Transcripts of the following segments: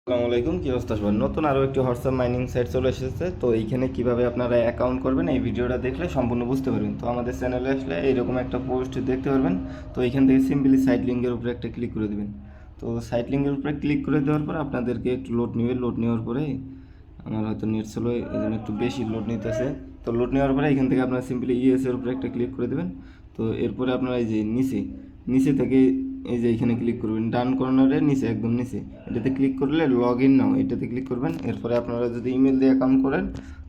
আসসালামু আলাইকুম, কি অবস্থা সবার? নতুন আরও একটি হোয়াটসঅ্যাপ মাইনিং সাইট চলে এসেছে। তো এইখানে কিভাবে আপনারা অ্যাকাউন্ট করবেন এই ভিডিওটা দেখলে সম্পূর্ণ বুঝতে পারবেন। তো আমাদের চ্যানেলে আসলে এইরকম একটা পোস্ট দেখতে পারবেন। তো এইখান থেকে সিম্পলি সাইট লিঙ্কের উপরে একটা ক্লিক করে দেবেন। তো সাইট লিঙ্কের উপরে ক্লিক করে দেওয়ার পর আপনাদেরকে একটু লোড নেবে। লোড নেওয়ার পরে আমার হয়তো নেট স্লো, এই জন্য একটু বেশি লোড নিতেছে। তো লোড নেওয়ার পরে এখান থেকে আপনারা সিম্পলি এর উপরে একটা ক্লিক করে দেবেন। তো এরপরে আপনারা এই যে নিচে থেকে এই যে এখানে ক্লিক করবেন, ডান কর্নারের নিচে একদম নিচে এটাতে ক্লিক করলে লগ ইন নাও এটাতে ক্লিক করবেন। এরপরে আপনারা যদি ইমেল দিয়ে অ্যাকাউন্ট করেন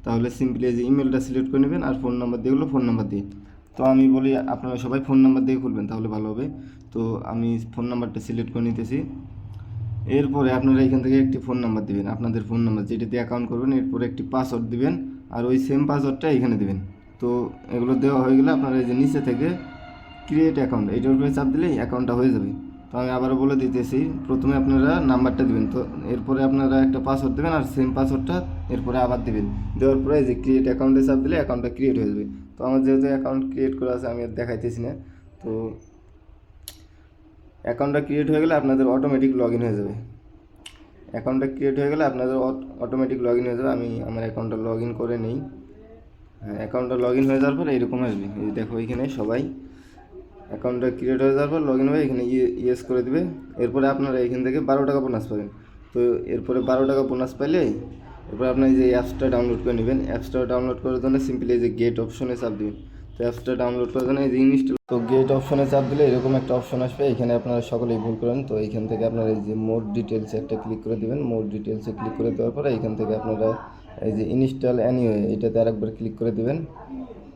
তাহলে সিম্পলি এই যে ইমেলটা সিলেক্ট করে নেবেন আর ফোন নাম্বার দিয়ে ফোন নাম্বার দিয়ে। তো আমি বলি আপনারা সবাই ফোন নাম্বার দিয়ে খুলবেন তাহলে ভালো হবে। তো আমি ফোন নাম্বারটা সিলেক্ট করে নিতেছি। এরপরে আপনারা এখান থেকে একটি ফোন নাম্বার দিবেন, আপনাদের ফোন নাম্বার যেটা দিয়ে অ্যাকাউন্ট করবেন। এরপরে একটি পাসওয়ার্ড দিবেন আর ওই সেম পাসওয়ার্ডটা এখানে দিবেন। তো এগুলো দেওয়া হয়ে গেলে আপনারা এই যে নিচে থেকে ক্রিয়েট অ্যাকাউন্ট এইটার উপরে চাপ দিলেই অ্যাকাউন্টটা হয়ে যাবে। তো আমি আবারও বলে দিতেছি, প্রথমে আপনারা নাম্বারটা দিবেন, তো এরপরে আপনারা একটা পাসওয়ার্ড দেবেন আর সেম পাসওয়ার্ডটা এরপরে আবার দিবেন। দেওয়ার পরে এই যে ক্রিয়েট অ্যাকাউন্টে চাপ দিলে অ্যাকাউন্টটা ক্রিয়েট হয়ে যাবে। তো আমার যেহেতু অ্যাকাউন্ট ক্রিয়েট করা আছে আমি আর দেখাইতেছি না। তো অ্যাকাউন্টটা ক্রিয়েট হয়ে গেলে আপনাদের অটোমেটিক লগ ইন হয়ে যাবে। অ্যাকাউন্টটা ক্রিয়েট হয়ে গেলে আপনাদের অটোমেটিক লগ ইন হয়ে যাবে। আমি আমার অ্যাকাউন্টটা লগ ইন করে নিই। হ্যাঁ, অ্যাকাউন্টটা লগ ইন হয়ে যাওয়ার পর এরকম আসবে। এই দেখো এখানে সবাই অ্যাকাউন্টটা ক্রিয়েট হয়ে যাওয়ার পর লগ ইন হয়ে এখানে ইয়েস করে দেবে। এরপরে আপনারা এখান থেকে 12 টাকা বোনাস পাবেন। তো এরপরে 12 টাকা বোনাস পাইলে এরপরে আপনার এই যে অ্যাপসটা ডাউনলোড করে নেবেন। অ্যাপসটা ডাউনলোড করার জন্য সিম্পলি এই যে গেট অপশনে চাপ দিবেন। তো অ্যাপসটা ডাউনলোড করার জন্য এই যে ইনস্টল, তো গেট অপশনে চাপ দিলে এরকম একটা অপশন আসবে। এখানে আপনারা সকলেই ভুল করেন। তো এইখান থেকে আপনারা এই যে মোর ডিটেলসে একটা ক্লিক করে দেবেন। মোর ডিটেলসে ক্লিক করে দেওয়ার পরে এইখান থেকে আপনারা এই যে ইনস্টল অ্যানিওয়ে এটাতে আরেকবার ক্লিক করে দেবেন।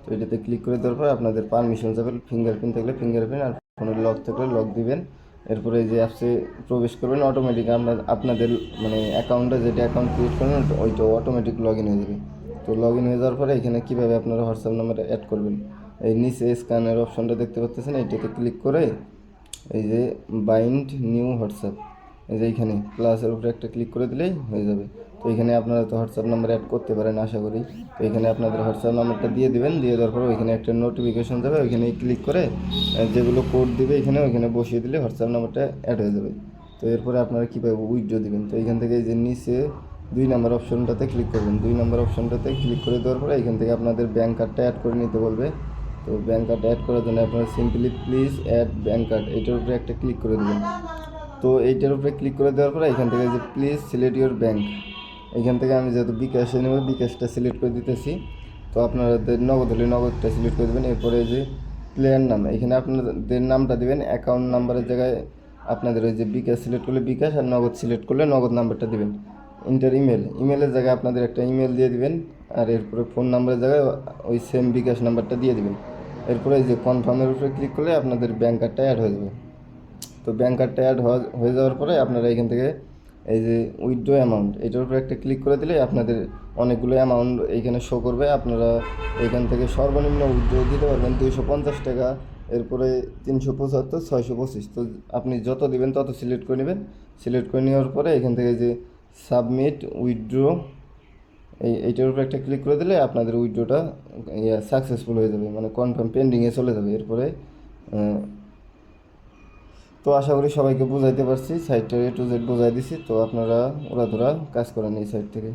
তো এটাতে ক্লিক করে দেওয়ার পর আপনাদের পারমিশন যাবে, ফিঙ্গারপ্রিন্ট থাকলে ফিঙ্গারপ্রিন্ট আর ফোনের লক থাকলে লক দিবেন। এরপরে এই যে অ্যাপসে প্রবেশ করবেন, অটোমেটিক আপনাদের মানে অ্যাকাউন্টে যেটা অ্যাকাউন্ট ক্রিয়েট করবেন ওইটা অটোমেটিক লগ ইন হয়ে যাবে। তো লগ ইন হয়ে যাওয়ার পরে এখানে কীভাবে আপনারা হোয়াটসঅ্যাপ নাম্বার অ্যাড করবেন, এই নিচে স্ক্যানের অপশনটা দেখতে পাচ্ছেন, এইটাতে ক্লিক করে এই যে বাইন্ড নিউ হোয়াটসঅ্যাপ এই যে এইখানে প্লাসের উপরে একটা ক্লিক করে দিলেই হয়ে যাবে। তো এখানে আপনারা তো হোয়াটসঅ্যাপ নাম্বার অ্যাড করতে পারেন আশা করি। তো এখানে আপনাদের হোয়াটসঅ্যাপ নাম্বারটা দিয়ে দিবেন। দিয়ে দেওয়ার পরে ওইখানে একটা নোটিফিকেশন যাবে, ওইখানে ক্লিক করে যেগুলো কোড দিবে ওইখানে বসিয়ে দিলে হোয়াটসঅ্যাপ নাম্বারটা অ্যাড হয়ে যাবে। তো এরপরে আপনারা কীভাবে উইথড্র দিবেন, তো এখান থেকে এই যে নিচে 2 নম্বর অপশনটাতে ক্লিক করবেন। 2 নম্বর অপশনটাতে ক্লিক করে দেওয়ার পরে এখান থেকে আপনাদের ব্যাঙ্ক কার্ডটা অ্যাড করে নিতে বলবে। তো ব্যাঙ্ক কার্ড অ্যাড করার জন্য আপনারা simply please add bank card এইটার উপরে একটা ক্লিক করে দেবেন। তো এইটার উপরে ক্লিক করে দেওয়ার পরে এখান থেকে যে প্লিজ সিলেক্ট ইউর ব্যাঙ্ক, এখান থেকে আমি যেহেতু বিকাশে নেব বিকাশটা সিলেক্ট করে দিতেছি। তো আপনাদের নগদ হলে নগদটা সিলেক্ট করে দেবেন। এরপরে যে প্লেয়ার নাম এখানে আপনাদের নামটা দেবেন। অ্যাকাউন্ট নাম্বারের জায়গায় আপনাদের ওই যে বিকাশ সিলেক্ট করলে বিকাশ আর নগদ সিলেক্ট করলে নগদ নাম্বারটা দেবেন। ইন্টার ইমেলের জায়গায় আপনাদের একটা ইমেল দিয়ে দিবেন। আর এরপরে ফোন নাম্বারের জায়গায় ওই সেম বিকাশ নাম্বারটা দিয়ে দিবেন। এরপরে এই যে কনফার্মের উপরে ক্লিক করলে আপনাদের ব্যাঙ্ক কার্ডটা অ্যাড হয়ে যাবে। তো ব্যাঙ্ক কার্ডটা অ্যাড হয়ে যাওয়ার পরে আপনারা এখান থেকে এই যে উইথড্র অ্যামাউন্ট এটার উপরে একটা ক্লিক করে দিলে আপনাদের অনেকগুলো অ্যামাউন্ট এইখানে শো করবে। আপনারা এখান থেকে সর্বনিম্ন উইথড্র দিতে পারবেন 250 টাকা, এরপরে 375, 625। তো আপনি যত দিবেন তত সিলেক্ট করে নেবেন। সিলেক্ট করে নেওয়ার পরে এখান থেকে যে সাবমিট উইথড্র এইটার উপরে একটা ক্লিক করে দিলে আপনাদের উইথড্রটা সাকসেসফুল হয়ে যাবে, মানে কনফার্ম পেন্ডিংয়ে চলে যাবে। এরপরে তো আশা করি সবাইকে বোঝাইতে পারছি, সাইটটা A to Z বোঝাই দিছি। তো আপনারা ওরা ধরা কাজ করেন এই সাইট থেকে।